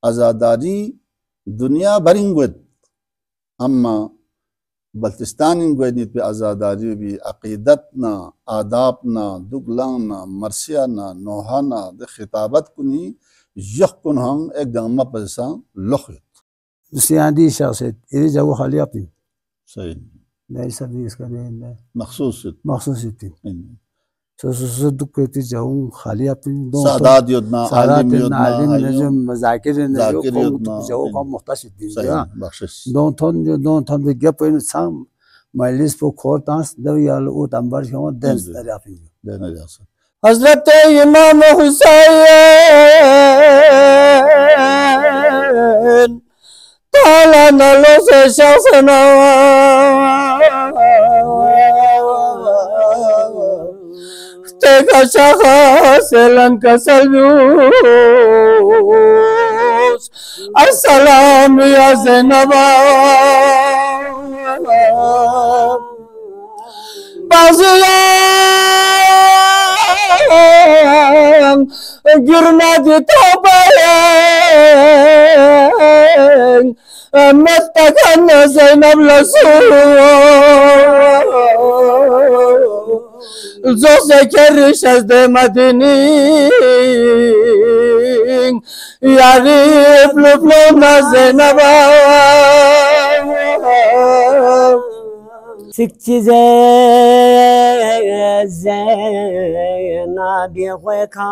आज़ादारी दुनिया बरिंगुत अम्मा बल्तिस्तान इंगुत पे आज़ादारी भी अक़ीदतना आदाबना दुगलाना मरसियाना नोहाना द खिताबत कुनी यखकुन हम एक गम्मा पैसा लखत दुसियादी शख्सियत इरी जाओ खाली अपनी सही नहीं सब इसका नहीं मखसूस थी सो दुखती जाऊं खाली अपनी सादात योजना आलिम नजम मजाकिर नजम जाओ हम मुख्तासिब दिन बख्शिश दोन थन गप इन साम मजलिस पर खोरतास दवियाल ओ तंबर हो देन दरियाफी देना जासा हजरत इमाम हुसैन ताला नलो से शासना तेगा शाखा से लंका सलूस अस्सलाम या ज़ैनबा बाज़ियां गिरना दी तौबायं मत्तकन ज़ैनब लसूल जो से रिशस दे मदनी यारी प्लुप्लो न ज़ैनबा सिक्चिज़े ज़ैनबी ख़ुखां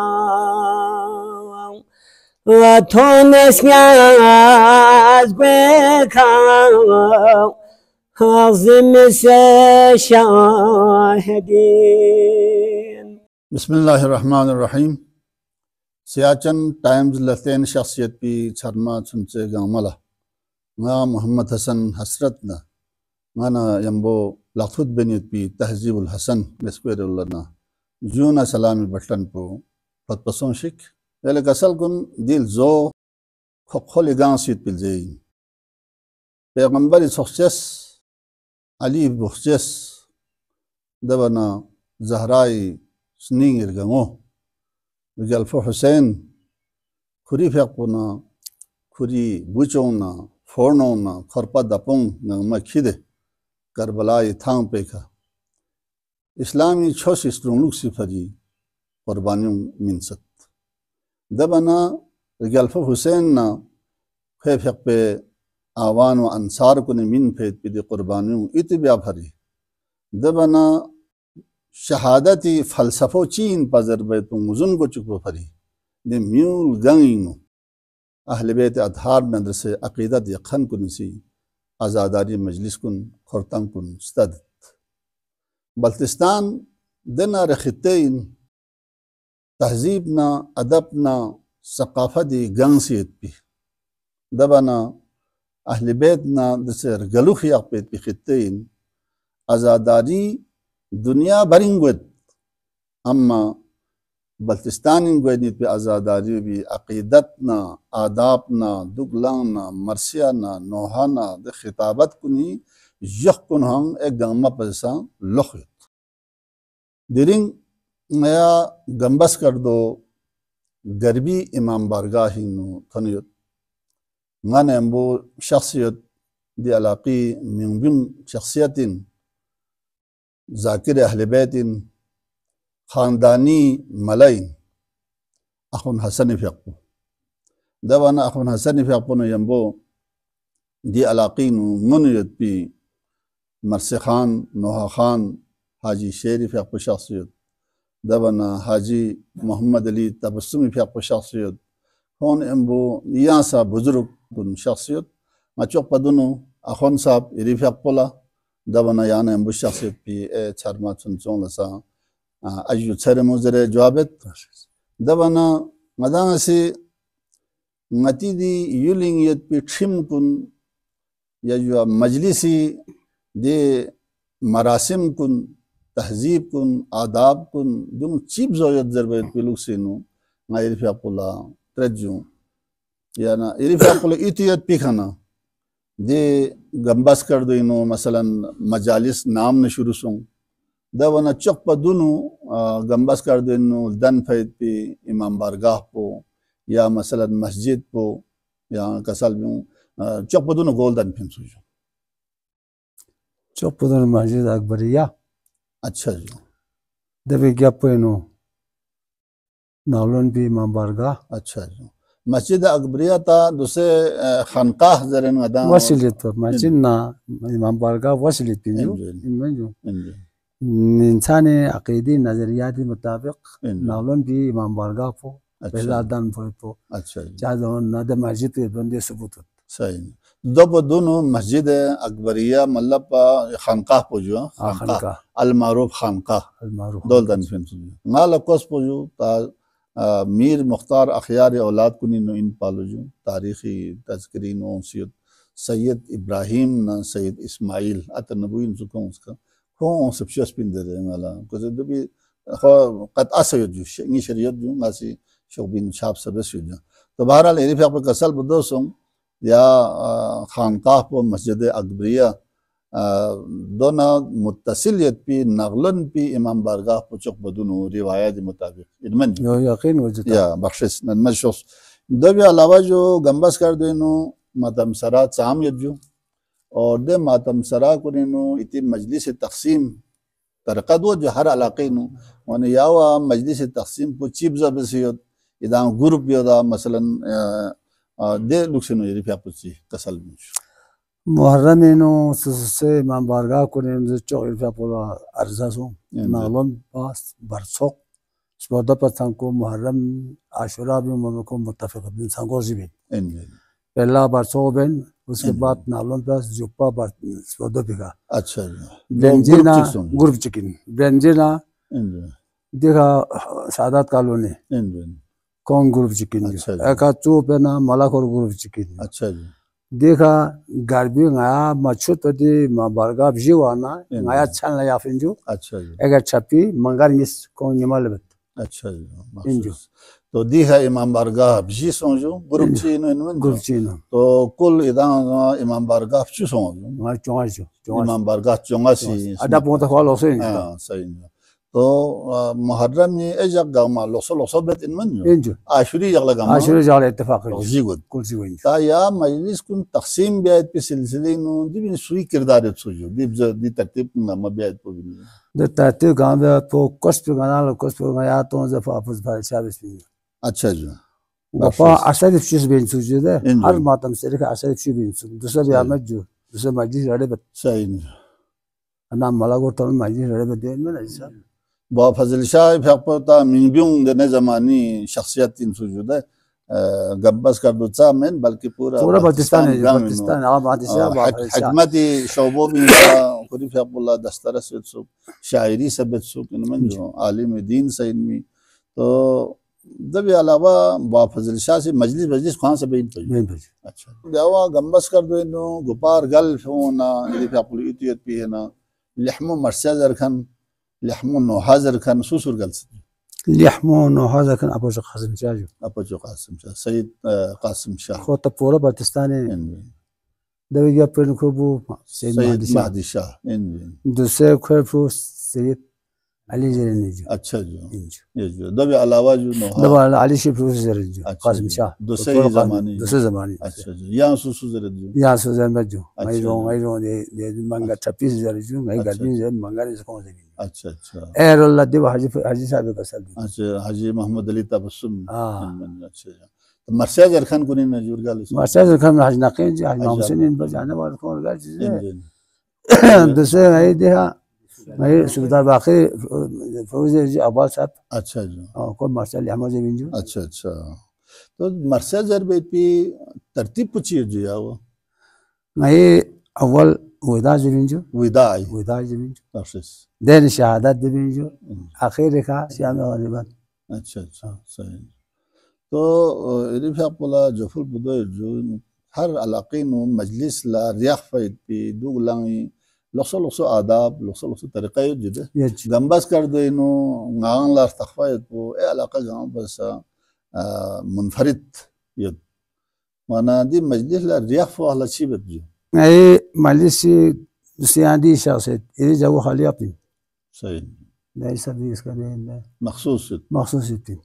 थोनस याज़ ख़ुखां हाज़िम से शाहिदीन। बिस्मिल्लाहिर्रहमानिर्रहीम। सियाचन टाइम्स लतेन शख्सियत पी छरमा सुनसे गामला ना मोहम्मद हसन हसरत ना माना यम्बो लखुद बेनियत पी तहजीबुल हसन नस्कुरुल्लाह जूना सलामी बटन पो पतपसों शिक एले कसल कुन दिल जो खोली गांव सीत पिल जाई पैगंबर सक्सेस अली बुख्सेस दबना जहराई स्निंग इरगंगो गल्फो हुसैन खुरी फेकुना खुरी बुचोना फोर्नोना खरपा दपों नगमा खिदे करबलाई थांग पेखा इस्लामी छोस स्ट्रोंगलुक सिफरी कुर्बानियों मिनसत दबना गल्फो हुसैन ना फेफक पे आवान व अंसार को मिन फेद पिद कुर्बानियों इतबिया भरी दबना शहादती फलसफो चीन पजर बैतुं मुजुन को चुको फरी दे म्यूल गंगिनो अहले बैत अधार नदर से अकीदत यखन कुनसी आज़ादारी मजलिस कुन खुरतंग कुन स्तद बल्तिस्तान दना रखितेन तहजीब ना अदब ना सकाफती गंगसियत पी दबना अहले बैत ना दसर गलुख यापेत पी खितेन आज़ादारी दुनिया बरिंगुत अम्मा बल्तिस्तान इंगुत पे आज़ादारी भी अक़ीदतना आदाबना दुगलाना मरसियाना नोहाना द खिताबत कुनी यखकुन हम एक गम्मा पैसा लखत दिरिंग नया गम्बस कर दो गरबी इमाम बारगाह नो थनियत मन एम्बो शख्सियत दी अलाक़ी मिंबिन शख्सियतिन जाकिर अहले बैतिन ख़ानदानी मलाइन अखुन हसन फ़िक़्क़ु दवाना अखुन हसन फ़िक़्क़ु न यम्बो दी अलाक़ी मुनियत पी मरसे खान नोहा खान हाजी शेरी फ़िक़्क़ु शख्सियत दवाना हाजी मोहम्मद अली तबस्सुमी फ़िक़्क़ु शख्सियत कौन एम्बो यहाँ सा बुजुर्ग कुन शख्सियत मचोक पदुनो अखुन साहब इरी फ़िक़्क़ुला दबना यान एम्बु शख्सियत पी ए छरमा चुनचों लसा अयु छरे मुजरे जवाबत दबना मदांग से मती दी युलिंगियत पी ठिम कुन या जो मजलिसी दे मरासिम कुन तहजीब कुन आदाब कुन दुम चीप जोयत जरबत पिलुक सेनु ना इरफाकुला ट्रेजू या ना इरफाकुला इतियत पी खाना दे गंबास कर दो इनो मसलन मजालिस नाम न शुरू सों दवना चौक पदुनु गंबास कर दो इनो दन फैद पे इमाम बारगाह पो या मसलन मस्जिद पो ya kasal biu çok budun golden film suju çok budun masjid akbariya अच्छा जी devi gyapeno नावलन भी इमाम बारगाह अच्छा जी मस्जिद अकबरिया था दूसरे खानकाह जरन अदा वसीलित masjid na इमाम बारगाह वसीलित पिंजो इनमें इंसानी अकीदी नजरियाती मुताबिक नावलन भी इमाम बारगाह को पहला दान तो अच्छा जी चाहे ना दे मस्जिद के बंदे सबूत सही दो दोनों मस्जिद अकबरिया मतलब खानकाह पोजो खानकाह अल मारूफ खानकाह दो दान फिन नाला कोस पोजो ता मीर मुख्तार अखियार औलाद कुनी नो इन पालोजो तारीखी तज़किरीन ओसियत सैयद इब्राहिम ना सैयद इस्माइल अतनबुइन सुकों उसका हो सबशस पिन दे नाला कुछ दबी कत असयद जो नि शरीयत जो नासी शोबिन छाप सबस जो तो बहरहाल एरी पे कसल बदोसों या खानकाह पर मस्जिद अकबरिया दोना मुत्तसिलियत भी नगलन भी इमाम बारगाह पर चौक बदुनो रिवायत मुताबिक इनमन यकीन वजह या बख्शिश नमशोस दो भी अलावा जो गंबस कर देनो मातम सरा चाम यजू और दे मातम सरा को नेनो इतनी मजलिस तकसीम तरक़ा दो जो हर इलाके नो वन यावा मजलिस तकसीम को चीफ जबसियत इदा ग्रुप योदा मसलन दे लुक्सनो ये रिफा पुची कसल मुश मुहर्रम इनो से इमाम बारगाह को ने जो रिफा पोला अर्जासो नालन पास बरसोक स्पोदा पतंग को मुहर्रम आशुरा भी उनको मुत्तफिक बिन संगो जिबिन पहला बरसोक बिन उसके बाद नालन पास जुप्पा बर स्पोदा बिगा अच्छा बेंजीना ग्रुप चिकन बेंजीना देखा सादात कॉलोनी कौन ग्रुप चिकन एक चो पे ना मलाकोर ग्रुप चिकन अच्छा जी देखा गार्बी नया मच्छुत पति बारगाह भी वाना नया छान नया फिंजो अच्छा जी एक छपी मंगार निस कौन निमाल बत अच्छा जी तो दी है इमाम बारगाह भी सोचो ग्रुप चीनो इनमें ग्रुप चीनो तो कुल इधर इमाम बारगाह चु सोचो हमारे चौंगा इमाम बारगाह चौंगा सी अदा पोंता ख्वाल होसे हाँ सही तो मुहर्रम में एजक गामा लोसो बेत इनमन जो आशुरी जगला गामा आशुरी जगला इत्तेफाक जीगुद कुल जीवन ता या मजलिस कुन तकसीम बियात पे सिलसिले नो दी बिन सुई किरदार सोजो दी तरतीब नामा बियात को बिन द तरतीब गांव में तो कोस पे गाना कोस पे गाया तो जफा आपस भाई शाबिस भी अच्छा जो वफा असर चीज बिन सोजो दे हर मातम से का असर चीज बिन सो दूसरा बियामत जो दूसरा मजलिस रड़े बत सही ना मला तो मजलिस रड़े बत दे में ऐसा बा फजल शाह फकता मिंबियों ने ज़मानी शख्सियत इन सुजुदा गब्बस कर दो चामेन बल्कि पूरा पाकिस्तान है पाकिस्तान आम आदिशा हकमती शोबो भी खुदी फकल्ला दस्तरा से शायरी सबत सुक इनमें जो आलिम दीन से इनमें तो जब अलावा बा फजल शाह से मजलिस खान से बेन अच्छा दावा गब्बस कर दो इनो गुपार गल्फ होना ये फकल इतियत भी है ना लहमो मर्सद अरखन لحمون وهذا كان سوسر قلت لحمون وهذا كان أبو قاسم شاه أبو قاسم شاه سيد قاسم شاه خو تبورة باكستاني ده يجي بينكوبو سيد مهدي شاه دوسرے كوبو سيد علي زرنيجو अच्छा जो दबे अलावा जो दबे علي شي प्रोफेसर قاسم شاه दूसरे ज़माने अच्छा जो यहाँ सुसु जरे जो यहाँ सुसु जो मैं जो दे मंगा 26 जरे जो मैं गर्मी जे मंगा ने कौन से अच्छा एर अल्लाह दे हाजी साहब का साल अच्छा हाजी मोहम्मद अली तबस्सुम अच्छा तो मर्सिया खान को नहीं नजूर गाल मर्सिया खान हाजी नकीन जी हाजी मोहसिन इन बजाने वाले कौन गाल जी दूसरे है देखा मैं सुबह बाकी फौजी जी अब्बास साहब अच्छा जी कौन मार्शल अहमद जमीन जो अच्छा तो मार्शल जरबे पे तरतीब पूछिए जो या वो मैं अव्वल विदा जमीन जो विदा जमीन जो बख्शिश देन शहादत जमीन जो आखिर का शाम गरीबा अच्छा सही तो रिफा बोला जोफुल बुदो जो हर इलाके नो मजलिस ला रियाख फैद पे दुगलांगी लसो आदाब लसो तरीक़ा जुदे गंबस कर दो इनो गांग ला तखफायत को ए इलाका गांव बस मुनफरिद यद माना दी मजलिस ला रियाख वाला चीबत जो ए मजलिस सियादी शासत ये जो खाली अपनी सही नहीं सब इसका नहीं मखसूस मखसूस थी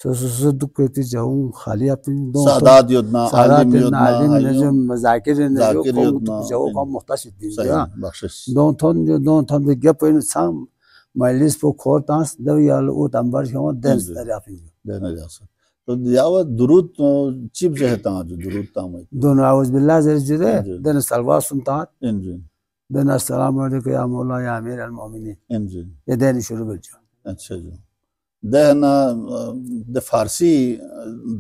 سوسو دكتي جاون خالي أبين دون سادات يدنا عالم يدنا عالم نجم مذاكر نجو ذاكر كم يدنا جو كم محتاج الدين صحيح بخشش دون تون بيجاب وين سام مايلس بو كورتانس ده يالو تامبر شو دنس تري أبين देना जा सकता तो यावा दुरूद चिप जो है तांग जो दुरूद तांग में دون أعوذ بالله زر جده دن سلوا سنتات इंजन دن السلام عليكم يا مولا يا أمير المؤمنين इंजन يدين شروع بالجو अच्छा जो ده ना ده फारसी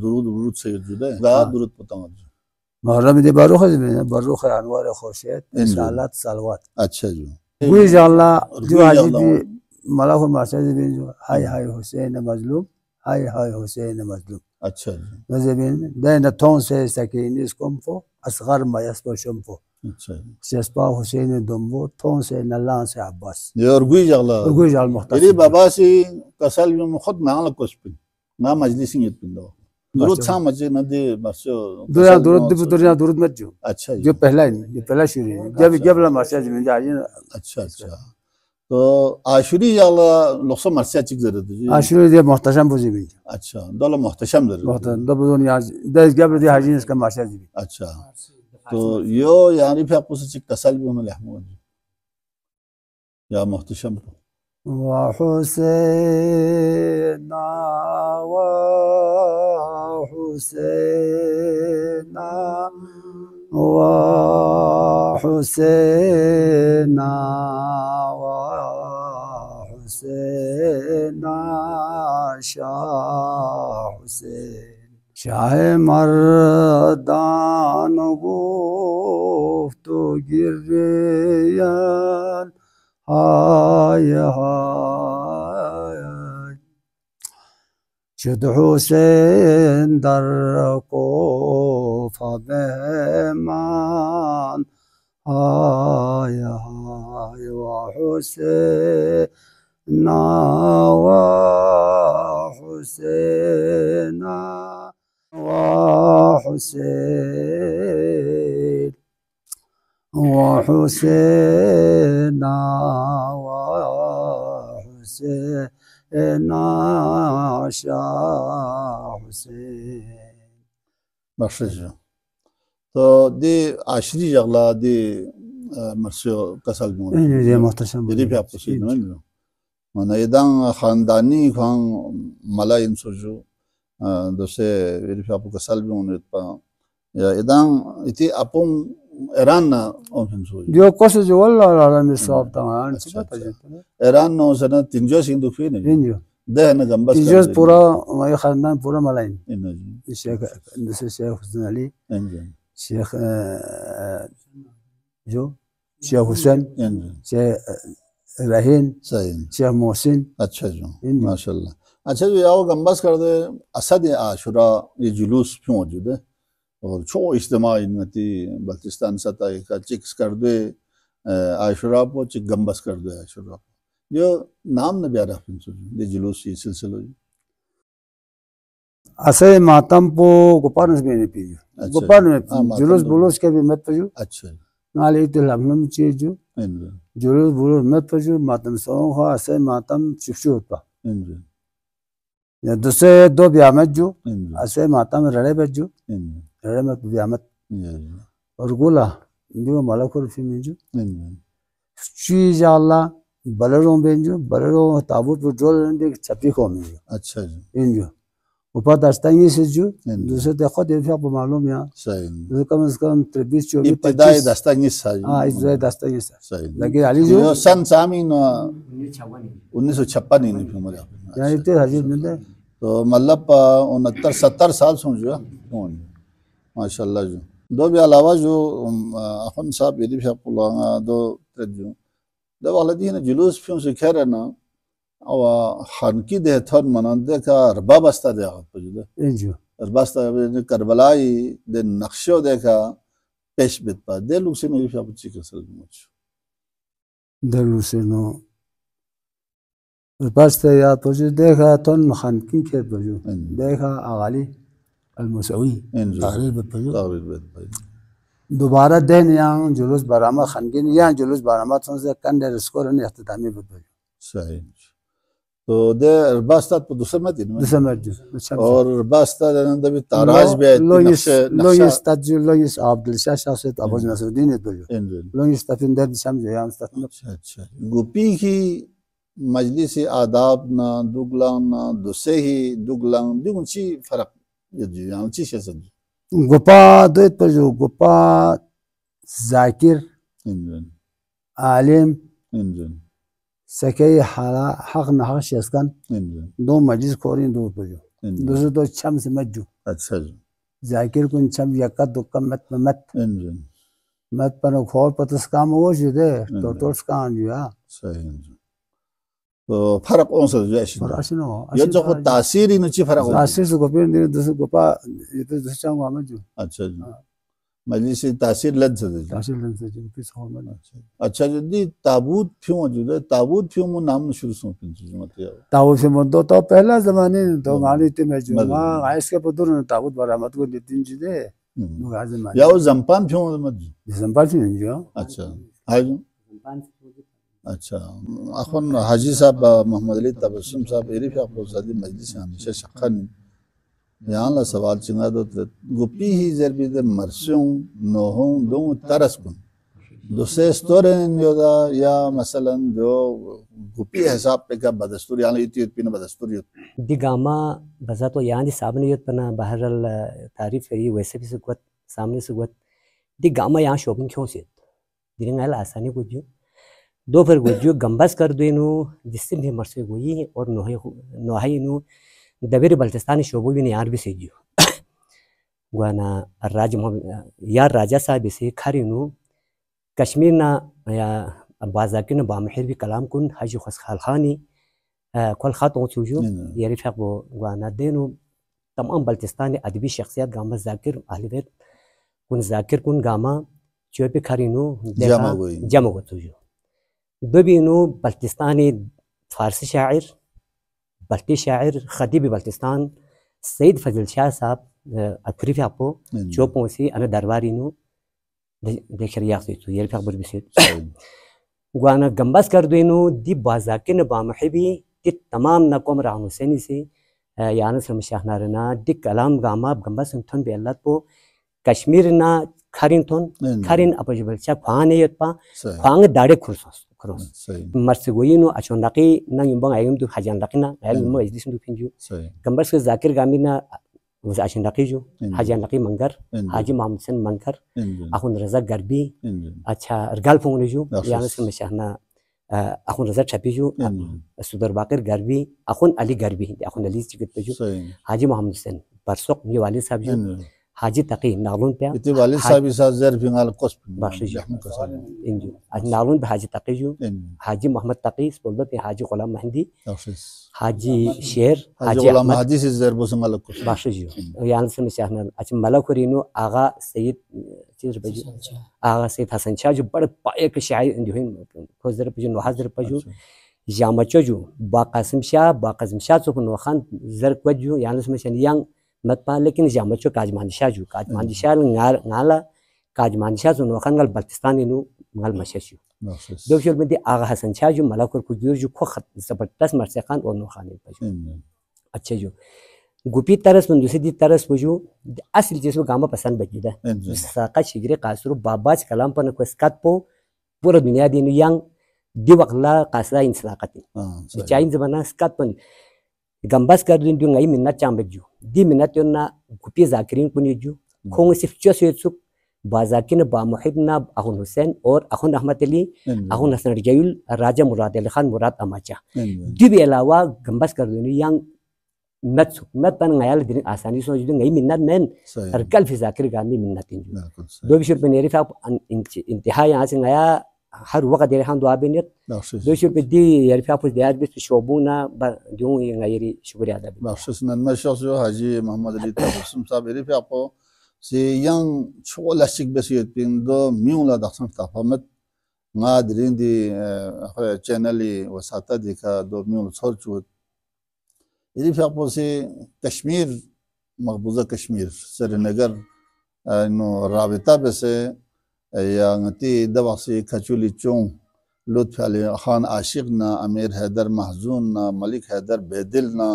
दुरूद से जुदा है गा दुरूद पतांग जो محرم دي باروخ زمين باروخ أنوار خوشيت إنشاءات سلوات अच्छा जो ويج الله جو عجيب ملاك المرسل زمين جو هاي هاي حسين مظلوم هاي هاي حسين مظلوم अच्छा जो زمين ده نتون سے سكين اسكم فو أصغر ما يسبو شمفو अच्छा سيسبا حسين دمبو تون سے نلان سے عباس ये और गुई जगला ويج المختصر इरी बाबा से कसल में खुद नाल कोस्पिन ना मजलिस नहीं पिंदो दुरूद सा मजे न दे बसो दुनिया दुरूद मत जो अच्छा जो पहला है जो पहला शुरू है जब ला मरसिया जमीन जा रही है अच्छा अच्छा तो आशुरी याला लक्ष्य मरसिया चिक जरूरत है आशुरी दे मुहतशम बुझी भी अच्छा दोला मुहतशम जरूरत मुहतशम दब दुनिया दस जब दे हाजिन इसका मरसिया जी अच्छा तो यो यानी फिर आपको चिक तसल भी उन्होंने लहमूद या मुहतशम وحسين وحسين وحسين وحسين شاه حسين شاه مردان گفت و گریان هاي هاي شد حسين در کوفه بهمان هاي هاي وحسين وحسين وحسين وحسين وحسين شاه حسين बख्शिश तो दे आशरी जगला दे मरसियो कसल में ये मुहतशम यदि भी आपको सीन में माना इदां खानदानी खान मला इन सोचो दोसे यदि भी आपको कसल में होने पा या इदां इति अपुम ईरान ना ओपन सोचो जो कोशिश जो वाला वाला में सब तमाम ईरान नो सना तिंजो सिंधु फी नहीं तिंजो ده انا جنبس तिंजो पूरा हमारे खानदान पूरा मलाइन انجن الشيخ الشيخ حسين علي انجن شيخ جو شيخ حسين انجن شيخ राहीन सही शेख मोहसिन अच्छा जो माशाल्लाह अच्छा जो याओ गंबस कर दे असद आशुरा ये जुलूस क्यों मौजूद है और छो इज्तिमा इनती बल्तिस्तान सतह का चिक्स कर दे आशुरा को चिक गंबस कर दे आशुरा जो नाम न प्यारा फिर ये जुलूस ये सिलसिला असे मातम पो गोपाल में नहीं पी गोपाल में जुलूस बुलूस के भी मत पजू अच्छा नाले तो लमनम चीजू जुलूस बुलूस मत पजू मातम सो हो असे मातम चुपचु होता या दूसरे दो ब्यामत जो असे मातम रड़े बजू रड़े मत ब्यामत और गोला जो मलकुल फी में जो चीज अल्लाह बलरों बेंजो बलरों ताबूत पर जोल रंदे छपी को में अच्छा जी इंजो ऊपर दस्तांगी से जो दूसरे देखो देखो आप मालूम यहाँ सही कम से कम 23 24 इब्तिदाई दस्तांगी सही हाँ इब्तिदाई दस्तांगी सही लेकिन अली जो सन सामी न 1956 नहीं फिर मजा यहाँ इतने हजीब मिलते तो मतलब 69 70 साल समझो माशाल्लाह जो दो भी अलावा जो अखन साहब यदि भी आपको लगा दो जो ده والله دي هنا جلوس فيهم سكرنا او خانكي ده ثون منانده کا رباب استا ده بجده इंजो رباستا کربلای ده نقشو ده کا پیش بت پا ده لوگ سے میری شاپ چیک اصل مچ دلوسنو رباستا یا توجه देखा ثون خانكي के बजो देखा अगाली المسوي تقريب بت दोबारा दिन यहाँ जुलूस बरामद खनगिन यहाँ जुलूस बरामद से कंडे स्कोर ने इख्तितामी बदल सही तो दे रबास्ता तो दूसरा मत इनमें Dusamerju. और रबास्ता दे भी ताराज भी है नक्शे Lois Tadju Lois Abdul Shashashet Abu Nasruddin Edulju. Lois Tafin Der Samju Yan Stafin. अच्छा गुपी की मजलिस आदाब ना दुगलांग ना दुसे ही दुगलांग दुगुंची फर्क यदि यांची Seshan Gopa Doit Paju Gopa Zakir engine Alim engine Sakay Hala Haq Nahaq Shaskan engine Do Majlis Korin Do Paju. Dosu Do Chams Maju. अच्छा जी Zakir Kun Cham Yakat Dukam Mat engine Mat Pano Khor Patas Kam Ojude Tortors Kan ya. सही engine तो फर्क कौन सा जो ऐसी Farashino. ये जो को तासीर ही नुची फर्क होता है Asir su Gopir Dir Dosu Gopa Itu Dosu Cham Maju. अच्छा जी मजलिस तासीर लद से Asir Lan Se Jim Pis Horman. अच्छा जी ताबूत क्यों मौजूद है ताबूत क्यों वो नाम शुरू से पिंच मतलब ताबूत से मुद्दो तो पहला जमाने तो गाली ते में जो मदद। इसके पदुर ने ताबूत बरामद को देतीन चीजे नो गाजे मान या वो जंपान क्यों मत दिसंबर से नहीं जो अच्छा हाय अच्छा अखन हाजी साहब मोहम्मद अली तबस्सुम साहब एरिफ आपको सादी मजलिस में हमेशा शक्कन यहाँ ला सवाल चिंगा दो गुप्पी ही जरबी दे मरसों नोहों दो तरस कुन दूसरे स्टोरेन योदा या मसलन जो गुप्पी हिसाब पे का बदस्तूर यहाँ इतनी pin बदस्तूर di gama baza to yani sabne yot pana baharal tarif yi वैसे भी सुगत सामने सुगत di gama यहाँ शॉपिंग क्यों से दिने ngala आसानी को जो दो फिर को जो गंबस कर दो इनु जिससे भी मरसे को ये और नोहाई इनु दबेरे बल्तिस्तानी शोबो भी ने यार भी से जो गुआना यार राजा साहब से खरीनु कश्मीर ना या बाजाकिन बामहिर भी कलाम कुन हाजी खसखाल खानी कल खातों चूजो यारी फैक्बो गुआना देनु तमाम बल्तिस्तानी अदबी शख्सियत गामा जाकिर अहलबेत कुन जाकिर कुन गामा चोपे खरीनु जमा को चूजो दबीनु बल्तिस्तानी फारसी शायर बल्टी शायर खतीब बल्तिस्तान सईद फजल शाह साहब अफरी फैक्बो चोपों से अने दरबारीनु देखिए यार तो ये फैक्बर भी से गुआना गंबस कर दो इनु दी बाजाकिन बामहिबी दी तमाम नकोम राहन हुसैनी से यान से मशाहनारना दी कलाम गामा गंबस थन बेल्लत पो कश्मीर ना खरिन अपजबल चा खाने यतपा खांग दाड़े खुरस मर्सगोइनो अचोंदाकी ना युंबंग आयम दु हजान लकिना आयल मो इजलिस दु फिंजु गंबस के जाकिर गामिना वजाशन लकीजो हाजी लकी मंगर हाजी मोहम्मद हसन मंगर अखुन रजा गरबी अच्छा रगाल फोंगनेजो यान से मशाहना अखुन रजा छपीजो सुदर बाकर गरबी अखुन अली गरबी अखुन अली चिकत पेजो हाजी मोहम्मद हसन परसोक ये वालिद साहब जो हाजी तकी नागुन पे इतने वालिद साहब इस जर फिंगाल कोस बाखिजो इंजो आज नागुन पे हाजी तकी जो हाजी मोहम्मद तकी स्पोल्डर पे हाजी गुलाम मेहंदी हाजी शेर हाजी गुलाम मेहंदी से जर बोसंगाल कोस बाखिजो यान से मशाहना अच्छा मलकुरीनो आगा सईद चीज बजो आगा सईद हसन शाह जो बड़े पाए के शायर जो है फौजर पे जो नवाजर पे जो जामचो जो बाकासिम शाह तो नो खान जर को जो यान से मशाहना यांग मत पा लेकिन जामचो काजमान शाह नाला काजमान शाह जो नो खान गल बल्तिस्तान इनु गल मशशु दोशर में आगा हसन शाह जो मलकुर को जो खो जबरदस्त मरसे खान और नो खान पे अच्छा जो गुपी तरस में दूसरी तरस वो जो असल जिसको गामा पसंद बजीदा साका शिगरे कासरो बाबाज कलाम पर को स्कत पो पूरा दुनिया दिन यांग दिवकला कासरा इंसलाकती चाइन जमाना स्कत पन गंबस कर दिन दुंगाई मिन्नत चांबक जो दी मिन्नत योना गुपी जाकिरिन कुनी जो खोंग सिर्फ चोसुक बाजाकिन बा मुहिबना अखुन हुसैन और अखुन अहमद अली अखुन हसन रजायुल राजा मुराद अली खान मुराद अमाचा दी अलावा गंबस कर दिन यांग मत पन ngayal दिन आसानी से जो ngई मिन्नत men रकल fi zakir गामी मिन्नत दो बिशर पे नेरी फा इंतहा यहाँ से ngaya हर वक्त देर खान दुआ बिनियत दो बिशर पे दी यार फा पुस दियार बिस शोबुना दूं ये ngayरी शुक्रिया अदा बख्शिश नन्मा शख्सो हाजी मोहम्मद अली तबस्सुम साहब एरी फा आपको से yang chola shik besiyet pin do miula daksan tafamet ngadirin di channeli wasata dika do miula sorchut इधर फिर आपको से कश्मीर मकबूजा कश्मीर श्रीनगर इन्हों राबिता पे से या ngati दवा से खचुली चों लुत्फ अली खान आशिक ना, अमीर हैदर महजून ना, मलिक हैदर बेदिल ना,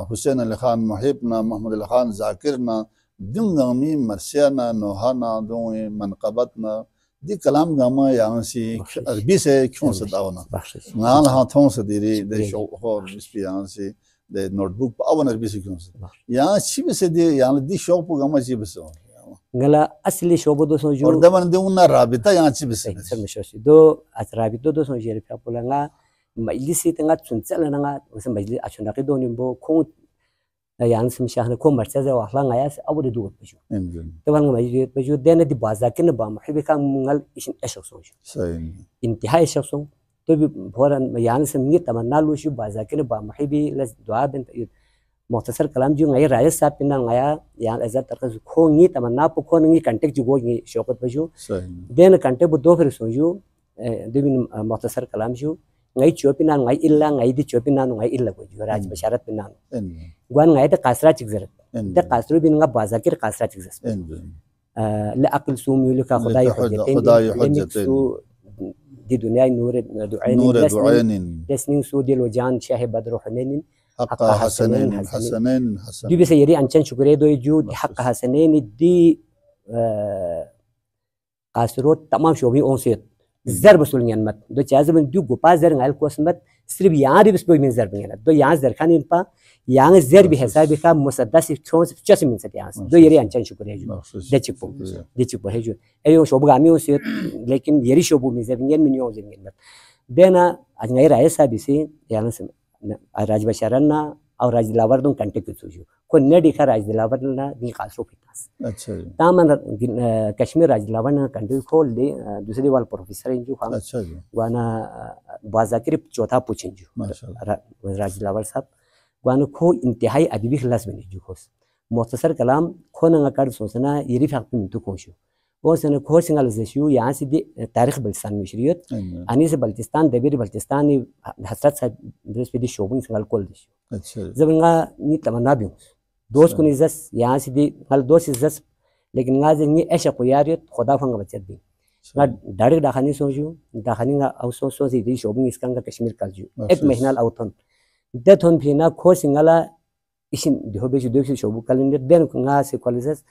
हुसैन अली खान मुहिब ना, मोहम्मद अली खान जाकिर ना, दुंगमी मरसिया ना, नोहा ना, दुंगी मनकबत ना, दी कलाम गामा यहाँ सी अरबी से क्यों सदाओ ना नाल हाथों से दीरी दे शो और बिस्पी यहाँ से दे नोटबुक पावन अरबी से क्यों सदा यहाँ ची बसे दी यहाँ दी शो पो गामा ची बसे गला असली शोबो दो सो जो और दमन दे उन्ना राबिता यहाँ ची बसे सर मिशोसी दो आज राबितो दो सो जेरे पे पोलंगा मजलिसी तंगा चुनचल नंगा उस मजलिस अचुना के दो निम्बो खों यहाँ से मिशाह ने खों मर्चा जा वाहला गाया से अब दे दो बजू तो वाला मजलिस बजू देने दी बाजा के न बा महबे का मंगल इशन ऐशक सो इंतहा ऐशक सो तो भी भोरन यहाँ से मित तमन्ना लुशु बाजा के न बा महबे लस दुआ बिन मुख्तसर कलाम जो गाया राजेश साहब पिना गाया यहाँ ऐसा तरह से खोंगी तमन्ना पो खोंगी कंटेक्ट जो गोगी शौकत बजू देन कंटेक्ट दो फिर सोजू दो बिन मुख्तसर कलाम जो गाई चोपिना गाई इल्ला गाई दी चोपिना गाई इल्ला बजू राज बशारत पिना गुआन गाया तो कासरा चिकजरत तो कासरू बिन गा बाजा के कासरा चिकजस ला अकल सूम युल का खुदाई खुदाई दी दुनिया नूर दुआइन दसनिंग सू दिल वजान शाह बद्र हनैन हक हसनैन हसनैन दी बसे यरी अंचन शुक्रिया दो जो हक हसनैन दी कासरो तमाम शोभी ओंसेत ज़रब सुलनियन मत दो चाहे बन दो गुपा ज़र गाल कोसमत सिर्फ यहाँ भी बस कोई में ज़रब नहीं है दो यहाँ ज़रखान इन पा यहाँ ज़र भी है साहब का मुसद्दा से छोड़ से चस मिल सकते हैं दो यरी अंचन शुक्रिया जो देचिपो है जो ऐयो शोभ गामी ओंसेत लेकिन यरी शोभू में ज़रबियन में नहीं हो ज़रबियन मत देना आज नहीं राय साहब इसे यहाँ से राज बशारन ना और राज दिलावर दों कंटेक्ट चुजू को ने दिखा राज दिलावर ना दी खासो फितास अच्छा तामन कश्मीर राज दिलावर ना कंटेक्ट खोल दे दूसरी वाल प्रोफेसर इंजू खान अच्छा जी वाना बाजाकिर चौथा पूछें जो राज दिलावर साहब वाना खो इंतहाई अदबी खिलास बने जो खोस मुख्तसर कलाम खो ना कर सोचना ये रिफाक पे मिंटू कोशो वो सने खो सिंगल जेशु यहाँ से दी तारीख बल्तिस्तान में शरीयत अनी से बल्तिस्तान दबीर बल्तिस्तान हसरत साहब बृहस्पति शोभन सिंगल कोल देशु अच्छा जब इंगा नी तमन्ना भी दोस्त को निजस यहाँ से दी हल दोस्त इज्जत लेकिन इंगा जंगी ऐशा को यारियत खुदा फंगा बचत भी इंगा डायरेक्ट दाखनी सोचू दाखनी इंगा अवसो सोची दी शोभन इसका इंगा कश्मीर का जो एक महीना आउटन देथोन भी ना खो सिंगला इसी दिहो बेचू देख शोभु कलिंदर देन इंगा से कॉलेजेस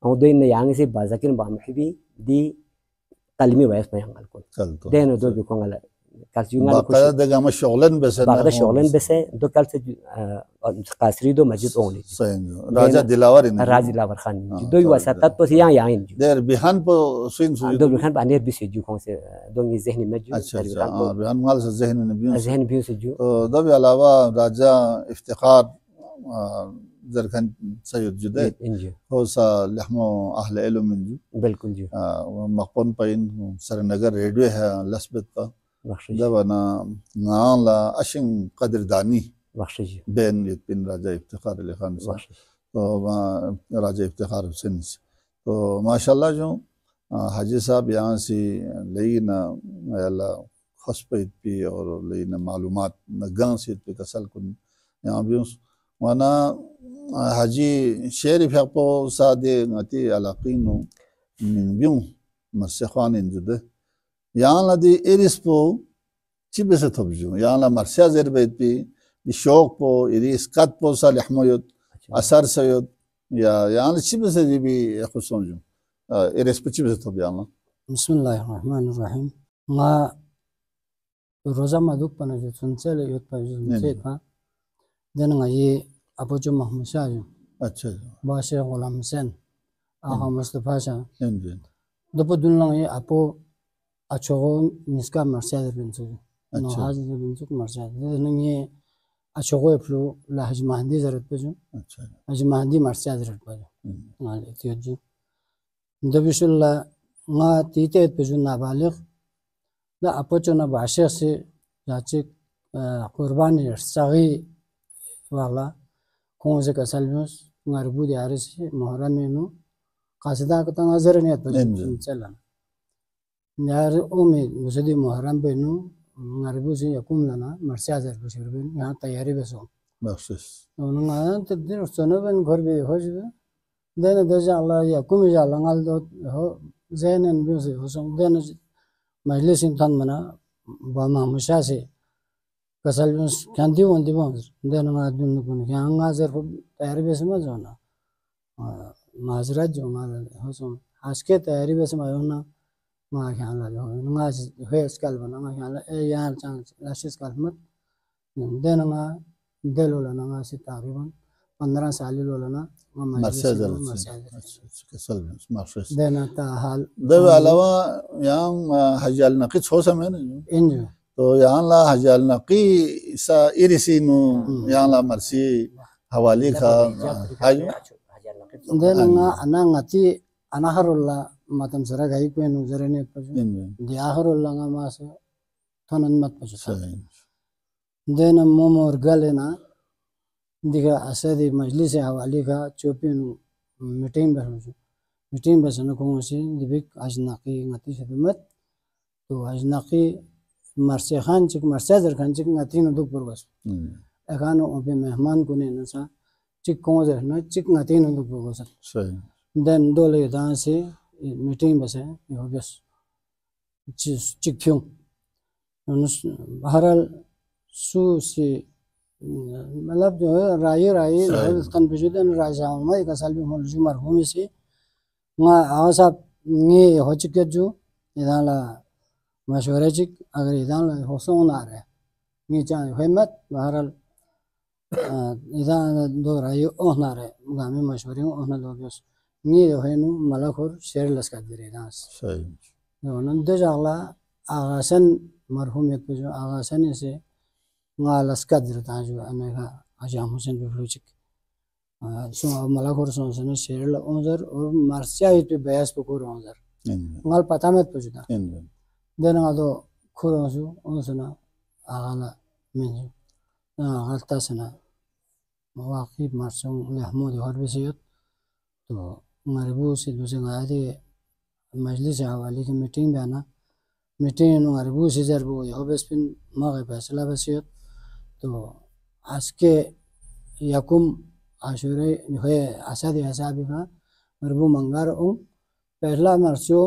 और दो इन यहाँ से बाजाकिन बामहिबी दी तालीमी वयस में हंगल को देन दो भी कोंगल कल जुंगा बाकायदा दगा में शोलन बसे बाकायदा शोलन बसे दो कल से कासरी दो मस्जिद ओंली सही राजा दिलावर खान दो युवा तब तो यहाँ यहाँ इन देर बिहान पो सुइन दो बिहान पाने भी से जो कौन से दो ये ज़हनी में जो अच्छा बिहान माल से ज़हनी भी से जो दो भी अलावा राजा इफ्तिखार ज़रखन सैयद जुदे हो सा लहमो अहले इल्म में जो बिल्कुल जो मक़बन पाइन सरनगर रेडियो है लस्बत का दबना नाला अशिंग कदरदानी बेन यतिन राजा इफ्तिखार अली खान तो राजा इफ्तिखार हुसैन तो माशाल्लाह जो हाजी साहब यहाँ से लेना अल्लाह खस्पैत भी और लेना मालूमात नगां से पे कसल कुन यहाँ भी वाना हाजी शेर फियापो सादे ngati alaqino min biu marsekhan injude यहाँ लदी एरिस पो चिबे से थोबजू यहाँ ला मर्सिया ज़रबैत भी दी शौक पो एरिस कत पो सा लहमोयत असर सयोत या यहाँ ला चिबे से भी खुशों जो एरिस पो चिबे से थोब यहाँ बिस्मिल्लाहिर्रहमानिर्रहीम मा रोज़ा मधुक पना जो सुनते ले युद्ध पर जो सुनते था देना ये अबू जो मोहम्मद शाह जो अच्छा बादशाह गुलाम हुसैन आहा मुस्तफा शाह इंजन दबो दुनिया ये अबू अचोगो निस्का मर्सिया बिंचु नो हाज बिंचु मर्सिया देना ये अचोगो फ्लो लाहज महंदी जरूरत पे जो अच्छा हज महंदी मर्सिया जरूरत पे जो माल इतियो जो दबिशुल्ला ना तीते पे जो नाबालिग दा अबू जो ना बादशाह से जाचे कुर्बानी सगी वाला कौन से कसल में गरबू दियारे से मुहर्रम में नो कासिदा का तो नजर नहीं आता चला यार ओ में मुझे मुहर्रम पे नो गरबू से यकुम लाना मर्सिया जर बशर बन यहाँ तैयारी बसो मखसूस उन्होंने तो दिन सोने बन घर भी हो जाए दिन दर्जा अल्लाह यकुम जाला गाल दो हो ज़हन भी से हो सम दिन मजलिस इंसान मना bama mushase kasal kanti wonti bons dena ma dun kun yang azer tayari besma jona mazrat jo ma hosum aske tayari besma yona ma khala jo nga he skal bana ma khala e yar chance lashis kalmat dena ma delo la nga se taqriban 15 साल लोलना مرسز كسل مرسز دنا تا حال ده علاوه यहाँ हजाल नकी छो समय ना इंजो तो यहाँ ला हजाल नकी सा इरिसी नु यहाँ ला मर्सी हवाली का हायो dena nga ana ngati ana harulla matam sara gai ko nu zarene paju dia harulla nga mas thonan mat paju dena momor galena दिखा असदी मजलिस हवाली का चोपिन मीटिंग बसना कौन सी दिबिक अजनाकी ngati सदमत तो अजनाकी मरसे खान चिक मरसेजर खान चिक ngati न दुख परवस एकानो ओबे मेहमान को ने नसा चिक कौन जर न चिक ngati न दुख परवस सही देन दोले दान से मीटिंग बसे यो बस चिक क्यों बहरहाल सु से मतलब जो है राय कन्फ्यूजन राजा में एक साल भी होल जो मरहूम से ना आवाज आप ये हो चुके जो इधर ला मशवरे चिक अगर इधर ला होसों ना रहे ये चाहे हिम्मत बहरहाल इधर दो राय ओह ना रहे गामी मशवरे ओह ना दो बस ये जो है नु मलक और शेर लस्कर दे रहे हैं सही तो नंदे जागला आगासन मरहूमियत पे जो आगासन से ngalas kadr ta jo amega ajam husen bifluchik so malakor son son serel onzer or marsya itu bayas pukor onzer ngal patamet pujuda dena ado khorosu onsuna agala menju galta sana mawaqib marsum lahmud harbisiyat to ngaribu se duse ngade majlis hawali ki meeting bana meeting ngaribu se zarbu yobespin maghe fasla basiyat तो आज के यकुम आशुरे है आसादी हसाबी का मरबू मंगार ओ पहला मरसो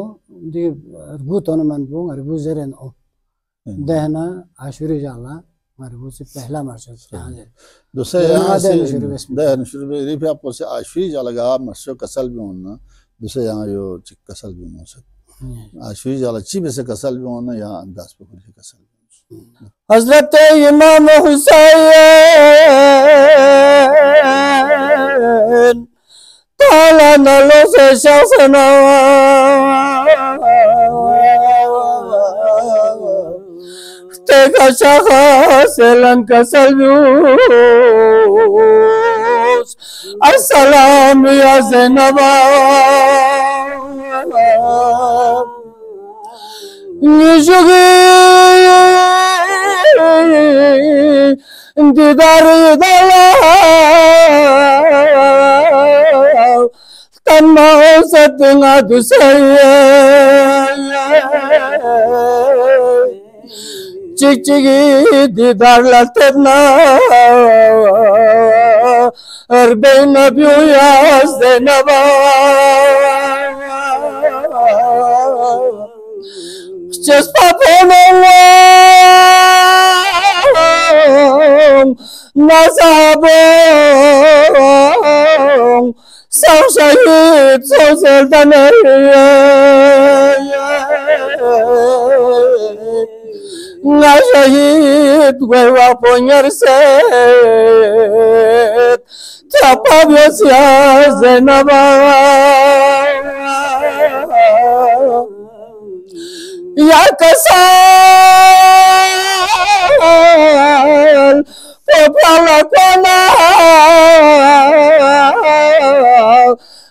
दी रबू तो न मन बो मरबू जरन ओ दहना आशुरे जाला मरबू से पहला मरसो दूसरे यहाँ से दहन शुरू में रिफे आपको से आशुरी जाला गा मरसो कसल भी होना दूसरे यहाँ यो चिक कसल भी हो सकता आशुरी जाला चीज़ से कसल भी होना यहाँ अंदाज पे कुछ कसल हज़रत इमाम हुसैन ताला नलो से शासना तेगा शाखा से लंका सलूस अस्सलाम या ज़ैनबा निजुगी दीदार दला तन्मा सतना दुसैया चिक चिकी दीदार लतना अरबे नबियों या ज़ैनबा Just pop Nazabong Sao Shahid So Sultane Na Shahid Guerra Poñarset Tapabios Ya Zenaba Ya Kasal Popala Kona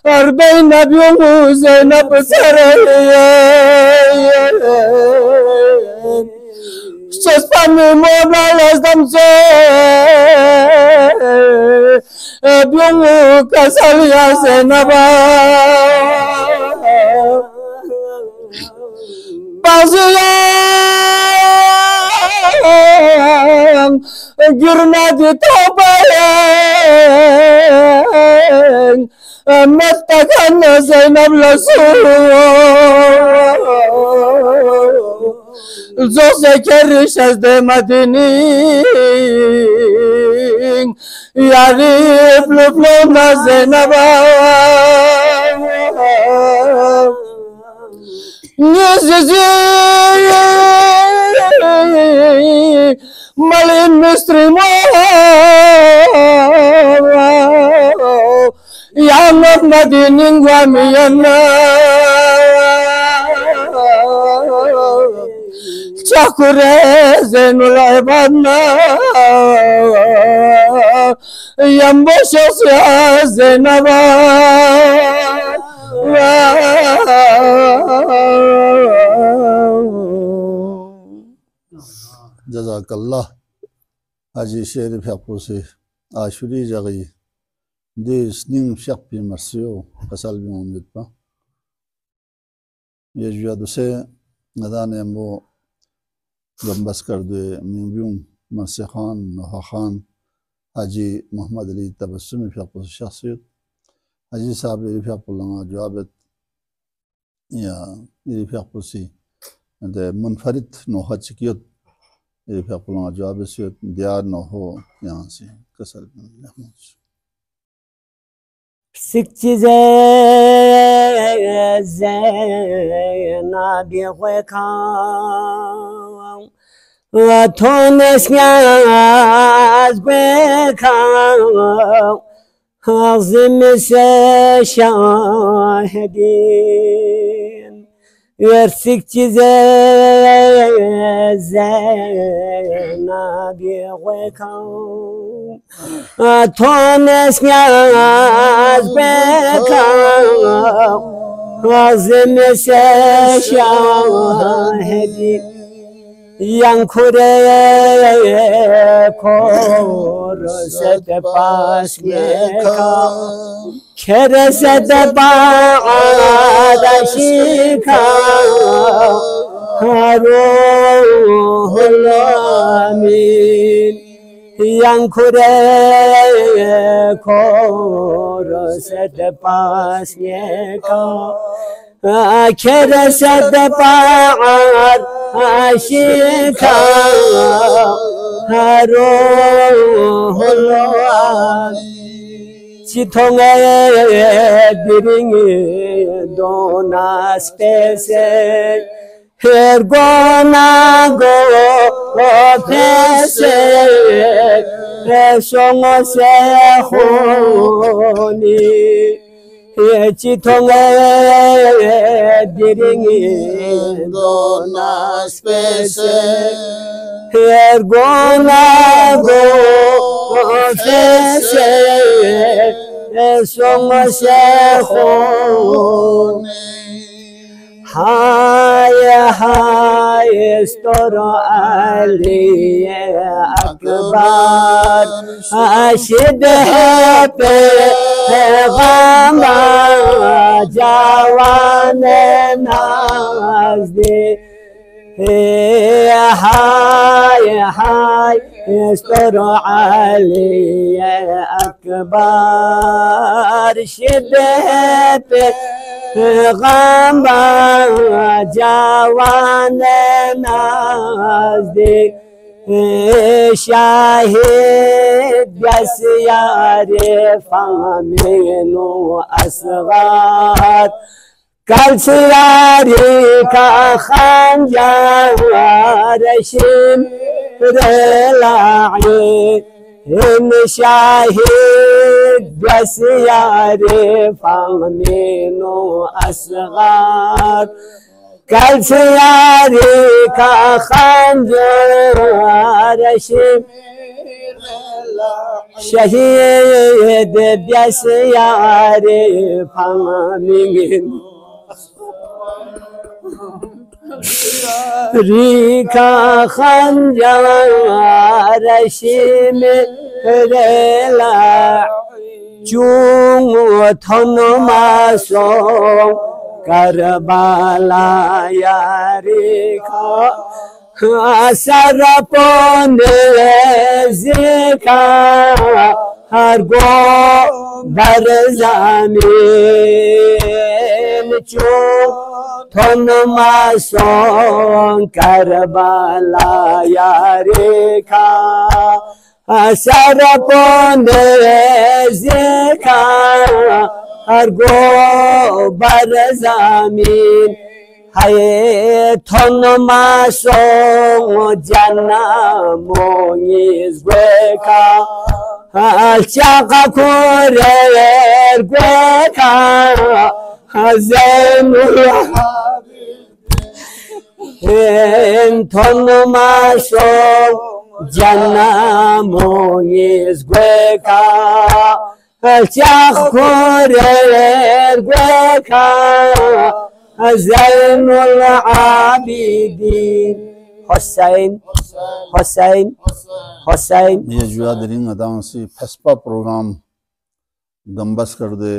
Arba'in Nabiyyu Zeynep Saraya Sespami Mobla Lazdam Biyungu Kasal Ya Zeynep'a Bazıyan girmedi tobayan Mettakan Zeynep'le زوزكر شزد Madani يعرف لفلونا زينبا نززي مالين مسترمو يا مدني ومينا شكرا زين العبادنا ينبوش يا زينبا जज़ाकल्लाह हाजी शेर फ्यापो से आशुरी जगई दे स्निंग fap भी मर्सियो फसल भी उम्मीद पा ये जुआ दूसरे नदान एम्बो गंबस कर दे मिंबियों मर्से खान नोहा खान हाजी मोहम्मद अली तबस्सुम फ्यापो से शख्सियत हाजी साहब ये फ्यापो लंगा जवाबत या ये फ्यापो से दे मुनफरिद नोहा चिकियत ये फ्यापो जवाब से दियार न हो यहाँ से कसर Sikçize zena bir koykam Tones yaz koykam Ağzım ise şahidin Sikçize zena bir koykam Tones yaz bekam Ağzım ise şahidin Yankure korosete pasmekam Keresete bağdaşikam Ruhul amin Yankure korosete pasmekam Keresete bağdaşikam Ruhul amin Çitonge birini donas pese Her gona go pese Songo se honi Çitonge birini donas pese Her gona go pese Songo se honi Hay storo Ali Akbar Aşid Peygamber Cavan nazdi Hay storo Ali Akbar Aşid Peygamber cavan nazdik Şahit yasyari faminu asgar Kalsiyari ka khanjar şimrela'i إن شاهد بسيار فمنو أصغر كالسيار كخنجر شهيد بسيار فمنو Rika khanjar shimrela chung thon masong Karbala yarika sarapon zika hargo barzami चो थोन मासों Karbala यारे खा सरपोंदे Zika हर गोबर ज़मीन है थोन मासों जना मोइज़ बेका चाका कुरेर बेका ज़ेनुल थोन मासों जना मोइज़ बेका चाका कुरेर बेका ज़ैनुल आबिदीन हुसैन हुसैन हुसैन ये जुआ दरिंग अदां से फस्पा प्रोग्राम गंबस कर दे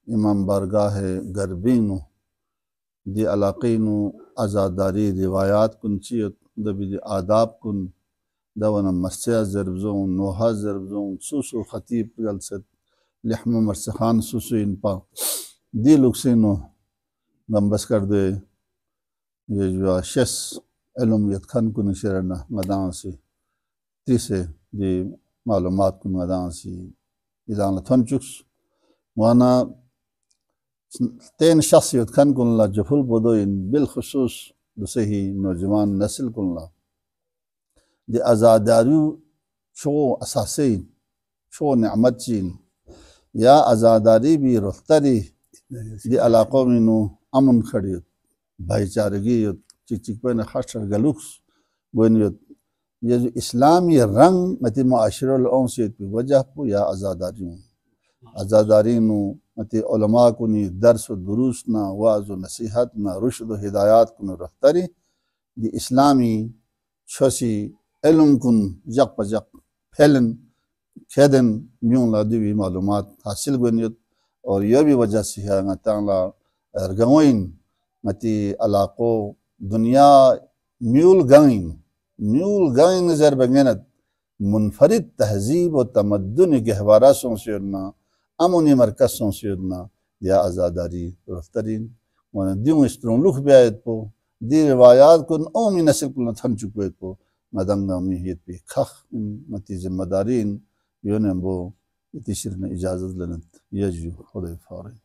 इमाम बारगाह गरबीनु दी अलाक़ीनु आज़ादारी रिवायात कुंची दबी आदाब कुन दवन मस्या ज़रबज़ों नोहा ज़रबज़ों सुसु खतीब जलसत लहम मरसखान सुसु इनपा दी लुक्सिनो गंबस कर दे ये जुआ शस इल्म यतखन कुन शरना मदां से तीसे दी मालूमात कुन मदां से इदान थनचुक्स वाना तेन शख्स यतखन कुन ला जफुल बोदो इन बिलखुसूस दुसे ही नौजवान नस्ल कुन ला दी आज़ादारी शो असासी शो नेमत चीन या आज़ादारी भी रफ्तारी दी इलाक़ों में नो अमन खड़ी भाईचारगी चिक चिक पे न खासर गलुक्स बोनियत ये जो इस्लामी रंग मती माशरल औंसियत की वजह को या आज़ादारी नो मती उलमा को नी दर्स व दुरूस ना वाज़ व नसीहत ना रुशद व हिदायत को रफ्तारी दी इस्लामी छोसी इल्म कुन जक पजक फैलन खेदन म्यूं ला दिवी मालूमात हासिल बोनियत और यह भी वजह से है ताला अर्गवाइन मती अलाको दुनिया म्यूल गाइन नजर बगेनत मुनफरिद तहजीब व तमद्दुन गहवारा सोंसियना अमुनी मरकज सोंसियना या आज़ादारी रफ्तरीन वन दियों स्त्रों लुख ब्यायत पो दी रिवायात कुन ओमी नस्ल कुन थन चुकेत पो मदंगा मिहियत पे खख मती जिम्मेदारीन योने बो इतिशिर ने इजाज़त लेनत यजू खुदा फारे